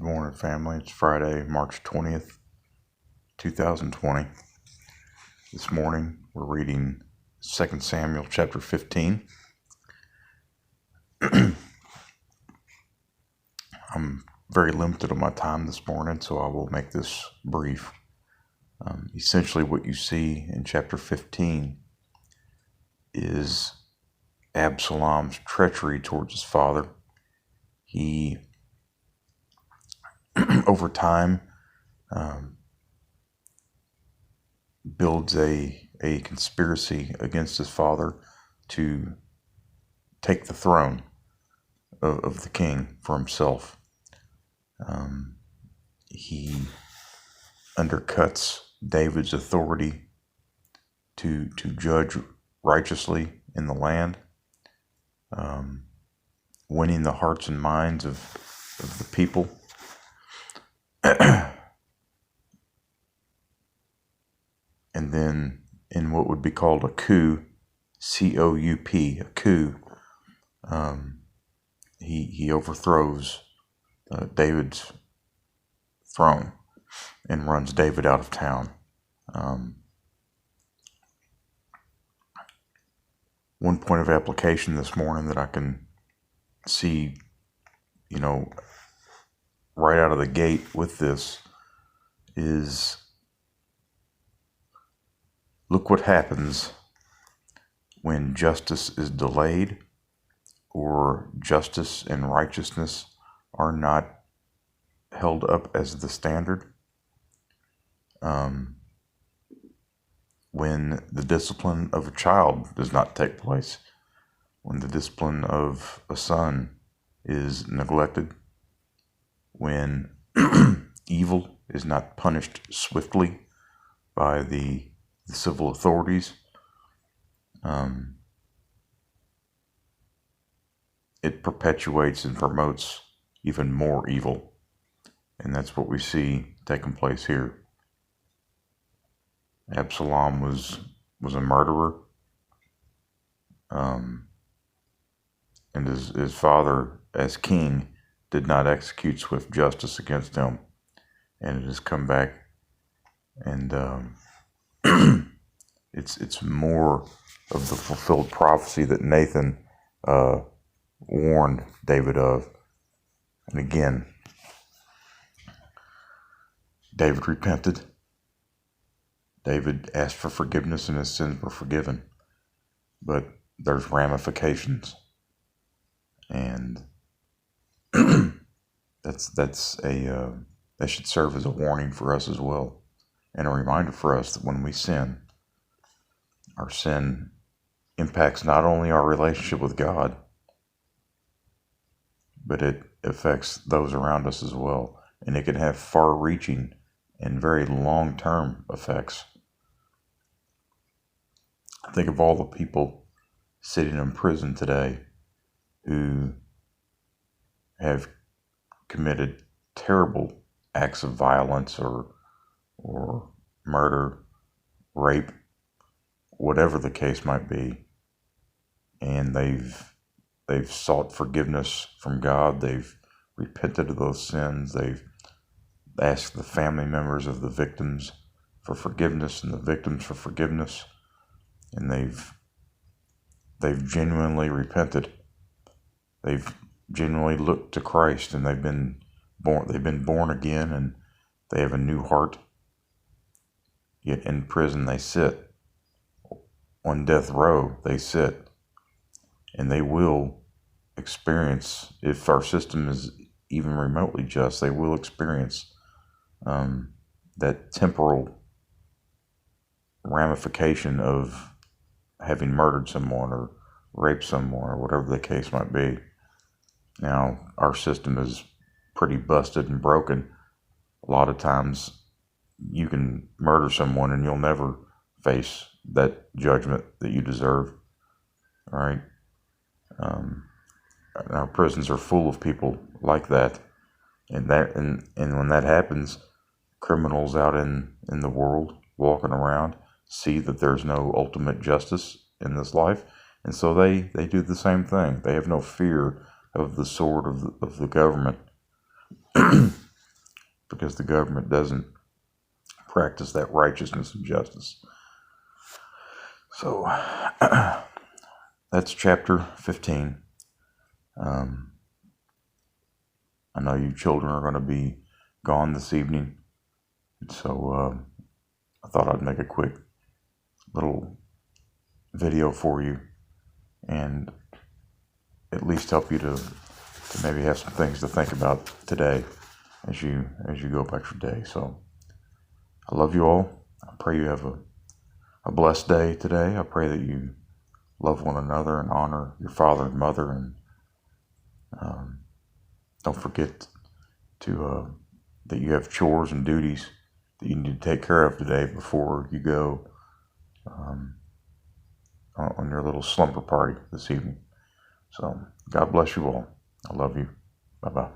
Good morning, family. It's Friday, March 20th, 2020. This morning, we're reading 2 Samuel chapter 15. I'm very limited on my time this morning, so I will make this brief. Essentially, what you see in chapter 15 is Absalom's treachery towards his father. He, over time, builds a conspiracy against his father to take the throne of the king for himself. He undercuts David's authority to judge righteously in the land, winning the hearts and minds of the people. And then in what would be called a coup, C-O-U-P, a coup, he overthrows David's throne and runs David out of town. One point of application this morning that I can see, right out of the gate with this is, look what happens when justice is delayed or justice and righteousness are not held up as the standard. When the discipline of a child does not take place, when the discipline of a son is neglected, when evil is not punished swiftly by the civil authorities, it perpetuates and promotes even more evil. And that's what we see taking place here. Absalom was a murderer, and his father, as king, did not execute swift justice against him, and it has come back, and it's more of the fulfilled prophecy that Nathan warned David of. And again, David repented. David asked for forgiveness and his sins were forgiven. But there's ramifications. And that should serve as a warning for us as well. And a reminder for us that when we sin, our sin impacts not only our relationship with God, but it affects those around us as well. And it can have far-reaching and very long-term effects. Think of all the people sitting in prison today who have committed terrible acts of violence or murder, rape, whatever the case might be, and they've sought forgiveness from God. They've repented of those sins. They've asked the family members of the victims for forgiveness and the victims for forgiveness, and they've genuinely repented. They've genuinely looked to Christ, and they've been born again, and they have a new heart. Yet in prison they sit. On death row they sit. And they will experience, if our system is even remotely just, they will experience that temporal ramification of having murdered someone or raped someone or whatever the case might be. Now, our system is pretty busted and broken. A lot of times you can murder someone and you'll never face that judgment that you deserve. All right? Our prisons are full of people like that. And when that happens, criminals out in the world walking around see that there's no ultimate justice in this life, and so they do the same thing. They have no fear of the sword of the government. because the government doesn't practice that righteousness and justice. So that's chapter 15. I know you children are going to be gone this evening, so I thought I'd make a quick little video for you and at least help you to maybe have some things to think about today as you go about your day. So I love you all. I pray you have a blessed day today. I pray that you love one another and honor your father and mother, and don't forget to that you have chores and duties that you need to take care of today before you go on your little slumber party this evening. So God bless you all. I love you. Bye-bye.